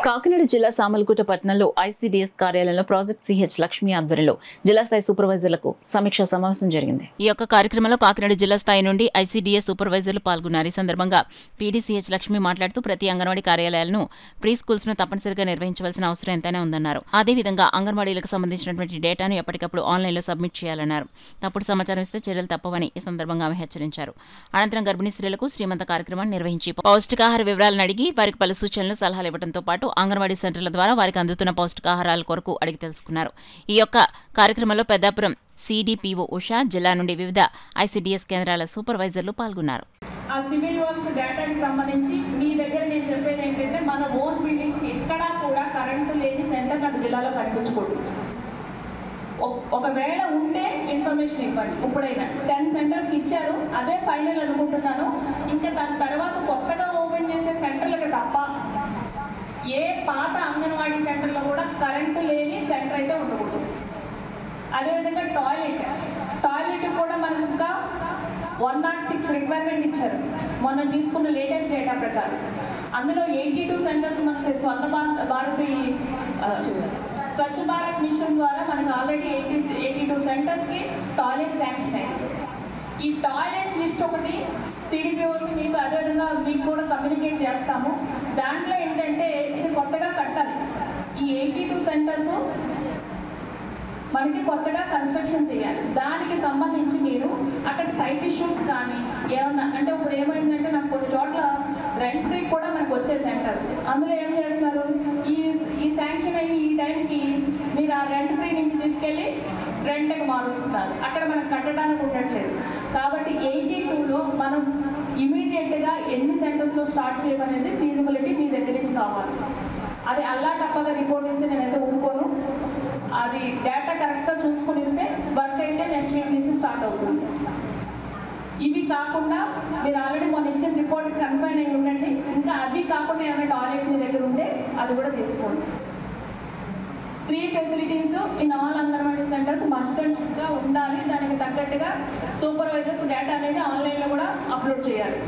కాకినాడ జిల్లా సామర్లకోట పట్టణంలో ఐసీడీఎస్ కార్యాలయంలో ప్రాజెక్ట్ సిహెచ్ లక్ష్మి ఆధ్వర్యంలో జిల్లా స్థాయి సూపర్వైజర్లకు సమీక్షా సమావేశం జరిగింది. ఈ యొక్క కార్యక్రమంలో కాకినాడ జిల్లా స్థాయి నుండి ఐసీడీఎస్ సూపర్వైజర్లు పాల్గొన్నారు. ఈ సందర్భంగా పీడీసీహెచ్ లక్ష్మి మాట్లాడుతూ ప్రతి అంగన్వాడీ కార్యాలయాలను ప్రీ స్కూల్స్ ను తప్పనిసరిగా నిర్వహించవలసిన అవసరం ఎంతైనా ఉందన్నారు. అదేవిధంగా అంగన్వాడీలకు సంబంధించినటువంటి డేటాను ఎప్పటికప్పుడు ఆన్లైన్లో సబ్మిట్ చేయాలన్నారు. తప్పుడు సమాచారం ఇస్తే చర్యలు తప్పవని ఈ సందర్భంగా ఆమె హెచ్చరించారు. అనంతరం గర్భిణీ స్త్రీలకు శ్రీమంత కార్యక్రమాన్ని నిర్వహించి పౌష్టికాహార వివరాలను అడిగి వారికి పలు సూచనలు సలహాలు ఇవ్వడంతో పాటు అంగన్వాడీ సెంటర్ల ద్వారా వారికి అందుతున్న పౌష్టికాహారాల కొరకు అడిగి తెలుసుకున్నారు. ఈ యొక్క కార్యక్రమంలో పెద్దాపురం సిడిపిఓ ఉషా, జిల్లా నుండి వివిధ ఐసీడీఎస్ కేంద్రాల సూపర్వైజర్లు పాల్గొన్నారు. ఆ సివిల్ వర్క్స్ డేటాకి సంబంధించి మీ దగ్గర నేను చెప్పేది ఏంటంటే మన ఓన్ బిల్డింగ్స్ ఎక్కడా కూడా కరెంటు లేని సెంటర్ నాకు జిల్లాలో కనిపించకూడదు. ఒకవేళ ఉంటే ఇన్ఫర్మేషన్ ఇవ్వండి. ఇప్పుడైనా 10 సెంటర్స్కి ఇచ్చారు, అదే ఫైనల్ అనుకుంటున్నాను. ఇంకా దాని తర్వాత కొత్తగా ఓపెన్ చేసే సెంటర్లకు తప్ప ఏ పాత అంగన్వాడీ సెంటర్లో కూడా కరెంటు లేని సెంటర్ అయితే ఉండకూడదు. అదేవిధంగా టాయిలెట్ కూడా మనకు ఇంకా 106 రిక్వైర్మెంట్ ఇచ్చారు మొన్న తీసుకున్న లేటెస్ట్ డేటా ప్రకారం. అందులో 82 సెంటర్స్ మనకి స్వచ్ఛ భారత్ మిషన్ ద్వారా మనకు ఆల్రెడీ 82 సెంటర్స్కి టాయిలెట్ శాంక్షన్ అయింది. ఈ టాయిలెట్స్ లిస్ట్ ఒకటి సిడిపిఓసి మీకు అదేవిధంగా మీకు కూడా కమ్యూనికేట్ చేస్తాము. దాంట్లో ఏంటంటే ఇది కొత్తగా కట్టాలి. ఈ 82 సెంటర్స్ మనకి కొత్తగా కన్స్ట్రక్షన్ చేయాలి. దానికి సంబంధించి మీరు అక్కడ సైట్ ఇష్యూస్ కానీ ఏమన్నా అంటే ఇప్పుడు ఏమైందంటే నాకు కొన్ని చోట్ల రెంట్ ఫ్రీ కూడా మనకు వచ్చే సెంటర్స్, అందులో ఏం చేస్తున్నారు, ఈ శాంక్షన్ అయ్యి ఈ టైంకి మీరు ఆ రెంట్ ఫ్రీ నుంచి తీసుకెళ్ళి రెంట్కి మారుస్తున్నారు. అక్కడ మనం కట్టడానికి ఉండట్లేదు. కాబట్టి 82లో మనం ఇమీడియట్గా ఎన్ని సెంటర్స్లో స్టార్ట్ చేయమనేది ఫీజిబిలిటీ మీ దగ్గర నుంచి కావాలి. అది అల్లా టప్పగా రిపోర్ట్ ఇస్తే నేనైతే ఊరుకోను. అది డేటా కరెక్ట్గా చూసుకుని ఇస్తే వర్క్ అయితే నెక్స్ట్ వీక్ నుంచి స్టార్ట్ అవుతుంది. ఇవి కాకుండా మీరు ఆల్రెడీ మొన్న ఇచ్చిన రిపోర్ట్కి కన్ఫైన్ అయ్యి ఉండండి. ఇంకా అవి కాకుండా ఏమైనా టాయిలెట్స్ మీ దగ్గర ఉంటే అది కూడా తీసుకోండి. 3 facilities in all anganwadi centres మస్ట్గా ఉండాలి. దానికి తగ్గట్టుగా సూపర్వైజర్స్ డేటా అనేది ఆన్లైన్లో కూడా అప్లోడ్ చేయాలి.